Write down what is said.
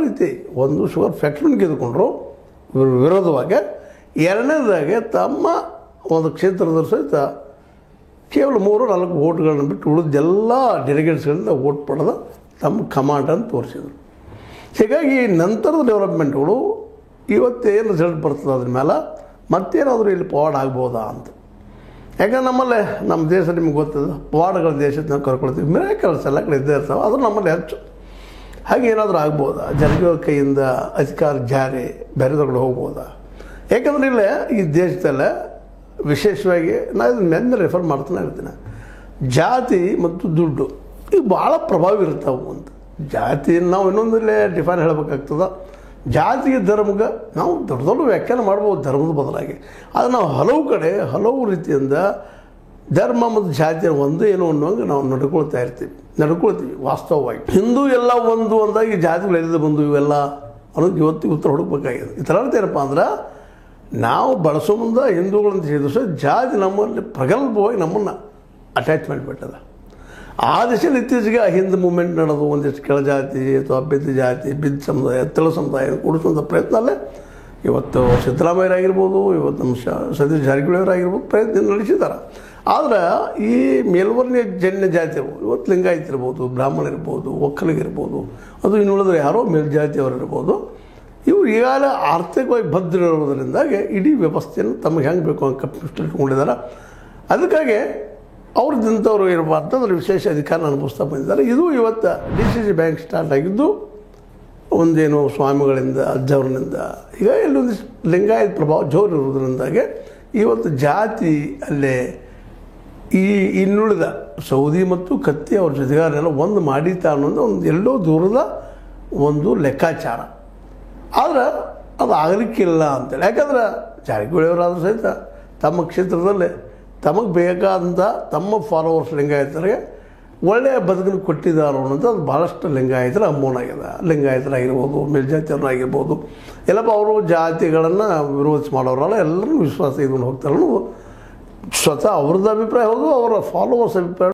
ರೀತಿ ಒಂದು ಶುಗರ್ ಫ್ಯಾಕ್ಟ್ರಿನ ಗೆದ್ದುಕೊಂಡ್ರು ವಿರೋಧವಾಗಿ, ಎರಡನೇದಾಗೆ ತಮ್ಮ ಒಂದು ಕ್ಷೇತ್ರದ ಸಹಿತ ಕೇವಲ 3-4 ವೋಟ್ಗಳನ್ನು ಬಿಟ್ಟು ಉಳಿದೆಲ್ಲ ಡೆಲಿಗೇಟ್ಸ್ಗಳಿಂದ ವೋಟ್ ಪಡೆದ ತಮ್ಮ ಕಮಾಂಡನ್ನು ತೋರಿಸಿದರು. ಹೀಗಾಗಿ ನಂತರದ ಡೆವಲಪ್ಮೆಂಟ್ಗಳು ಇವತ್ತೇನು ರಿಸಲ್ಟ್ ಬರ್ತದೆ ಅದ್ರ ಮೇಲೆ ಮತ್ತೇನಾದರೂ ಇಲ್ಲಿ ಪವಾಡ ಆಗ್ಬೋದಾ ಅಂತ. ಯಾಕಂದ್ರೆ ನಮ್ಮಲ್ಲೇ ನಮ್ಮ ದೇಶ ನಿಮ್ಗೆ ಗೊತ್ತದ, ಪವಾಡಗಳ ದೇಶದ ನಾವು ಕರ್ಕೊಳ್ತೀವಿ, ಮಿರಾಕಲ್ಸ್ ಎಲ್ಲ ಕಡೆ ಇದ್ದೇ ಇರ್ತಾವೆ, ಅದು ನಮ್ಮಲ್ಲಿ ಹೆಚ್ಚು. ಹಾಗೆ ಏನಾದರೂ ಆಗ್ಬೋದಾ, ಜಾರಕಿಹೊಳಿ ಕೈಯಿಂದ ಅಧಿಕಾರ ಜಾರಿ ಬೇರೆದೊಳಗಡೆ ಹೋಗ್ಬೋದಾ? ಯಾಕಂದ್ರೆ ಇಲ್ಲೇ ಈ ದೇಶದಲ್ಲೇ ವಿಶೇಷವಾಗಿ ನಾನು ಇದನ್ನ ಮೆಂದ ರೆಫರ್ ಮಾಡ್ತಾನೆ ಇರ್ತೀನಿ, ಜಾತಿ ಮತ್ತು ದುಡ್ಡು ಇವು ಭಾಳ ಪ್ರಭಾವ ಇರ್ತಾವೆ ಅಂತ. ಜಾತಿಯನ್ನು ನಾವು ಇನ್ನೊಂದಲ್ಲೇ ಡಿಫೈನ್ ಹೇಳಬೇಕಾಗ್ತದೆ. ಜಾತಿಗೆ ಧರ್ಮಕ್ಕೆ ನಾವು ದೊಡ್ಡ ದೊಡ್ಡ ವ್ಯಾಖ್ಯಾನ ಮಾಡ್ಬೋದು ಧರ್ಮದ ಬದಲಾಗಿ, ಆದರೆ ನಾವು ಹಲವು ಕಡೆ ಹಲವು ರೀತಿಯಿಂದ ಧರ್ಮ ಮತ್ತು ಜಾತಿಯನ್ನು ಒಂದೇ ಏನೋ ಅನ್ನೋಂಗೆ ನಾವು ನಡ್ಕೊಳ್ತೀವಿ ವಾಸ್ತವವಾಗಿ. ಹಿಂದೂ ಎಲ್ಲ ಒಂದು ಅಂದಾಗಿ ಜಾತಿಗಳು ಎಲ್ಲಿಂದ ಬಂದು ಇವೆಲ್ಲ ಅನ್ನೋದು ಇವತ್ತಿಗೆ ಉತ್ತರ ಹುಡುಕಬೇಕಾಗಿದೆ. ಈ ಥರ ಏನಪ್ಪ ಅಂದ್ರೆ ನಾವು ಬಳಸೋ ಮುಂದೆ ಹಿಂದೂಗಳಂತ ಹೇಳಿದ್ರು ಜಾತಿ ನಮ್ಮಲ್ಲಿ ಪ್ರಗಲ್ಭವಾಗಿ ನಮ್ಮನ್ನು ಅಟ್ಯಾಚ್ಮೆಂಟ್ ಬಿಟ್ಟದ. ಆ ದಿಶೆಯಲ್ಲಿ ಇತ್ತೀಚೆಗೆ ಹಿಂದೂ ಮೂವ್ಮೆಂಟ್ ನಡೆದು ಒಂದಿಷ್ಟು ಕೆಳಜಾತಿ ಅಥವಾ ಬಿದ್ದ ಜಾತಿ, ಬಿದ್ದ ಸಮುದಾಯ, ತೆಳು ಸಮುದಾಯ ಕೂಡಿಸುವಂಥ ಪ್ರಯತ್ನ ಅಲ್ಲೇ ಇವತ್ತು ಸಿದ್ದರಾಮಯ್ಯರಾಗಿರ್ಬೋದು, ಇವತ್ತು ನಮ್ಮ ಸತೀಶ್ ಜಾರಕಿಹೊಳಿಯವರಾಗಿರ್ಬೋದು ಪ್ರಯತ್ನ ನಡೆಸಿದ್ದಾರೆ. ಆದರೆ ಈ ಮೇಲ್ವರ್ಣೀಯ ಜನ್ಯ ಜಾತಿ ಇರ್ಬೋದು, ಇವತ್ತು ಲಿಂಗಾಯತ ಇರ್ಬೋದು, ಬ್ರಾಹ್ಮಣ ಇರ್ಬೋದು, ಒಕ್ಕಲಿಗಿರ್ಬೋದು, ಅದು ಇನ್ನುಳಿದ್ರೆ ಯಾರೋ ಮೇಲ್ಜಾತಿಯವರು ಇರ್ಬೋದು, ಇವರು ಈಗಾಗಲೇ ಆರ್ಥಿಕವಾಗಿ ಭದ್ರ ಇರೋದರಿಂದಾಗಿ ಇಡೀ ವ್ಯವಸ್ಥೆಯನ್ನು ತಮಗೆ ಹೆಂಗೆ ಬೇಕು ಅಂತ ಕಟ್ಟಿಟ್ಕೊಂಡಿದ್ದಾರೆ. ಅದಕ್ಕಾಗಿ ಅವ್ರದ್ದಿಂಥವ್ರು ಇರಬಾರ್ದು, ಅದರ ವಿಶೇಷ ಅಧಿಕಾರ ಅನುಭವಿಸ್ತಾ ಬಂದಿದ್ದಾರೆ. ಇದು ಇವತ್ತು DCC ಬ್ಯಾಂಕ್ ಸ್ಟಾರ್ಟ್ ಆಗಿದ್ದು ಒಂದೇನು ಸ್ವಾಮಿಗಳಿಂದ ಅಜ್ಜವ್ರನಿಂದ, ಈಗ ಎಲ್ಲೊಂದು ಲಿಂಗಾಯತ ಪ್ರಭಾವ ಜೋರು ಇರೋದ್ರಿಂದಾಗಿ ಇವತ್ತು ಜಾತಿ ಅಲ್ಲೇ ಈ ಇನ್ನುಳಿದ ಸೌದಿ ಮತ್ತು ಕತ್ತಿ ಅವ್ರ ಜೊತೆಗಾರನೆಲ್ಲ ಒಂದು ಮಾಡೀತಾ ಅನ್ನೋದು ಒಂದು ಎಲ್ಲೋ ದೂರದ ಒಂದು ಲೆಕ್ಕಾಚಾರ. ಆದರೆ ಅದು ಆಗಲಿಕ್ಕಿಲ್ಲ ಅಂತೇಳಿ, ಯಾಕಂದ್ರೆ ಜಾರಕಿಹೊಳಿಯವರಾದರೂ ಸಹಿತ ತಮ್ಮ ಕ್ಷೇತ್ರದಲ್ಲಿ ತಮಗೆ ಬೇಕಾದಂಥ ತಮ್ಮ ಫಾಲೋವರ್ಸ್ ಲಿಂಗಾಯತರಿಗೆ ಒಳ್ಳೆಯ ಬದುಕನ್ನು ಕೊಟ್ಟಿದ್ದಾರೆ ಅನ್ನೋದು ಅದು ಭಾಳಷ್ಟು ಲಿಂಗಾಯತರ ಅಮೂಲ್ ಆಗಿದೆ. ಲಿಂಗಾಯತರಾಗಿರ್ಬೋದು, ಮೇಲ್ಜಾತಿಯವರಾಗಿರ್ಬೋದು, ಎಲ್ಲಪ್ಪ ಅವರು ಜಾತಿಗಳನ್ನು ವಿರೋಧಿಸಿ ಮಾಡೋರಲ್ಲ, ಎಲ್ಲರೂ ವಿಶ್ವಾಸ ಇದ್ಕೊಂಡು ಹೋಗ್ತಾರೆ ಅನ್ನೋದು ಸ್ವತಃ ಅವ್ರದ್ದು ಅಭಿಪ್ರಾಯ ಹೌದು, ಅವರ ಫಾಲೋವರ್ಸ್ ಅಭಿಪ್ರಾಯ.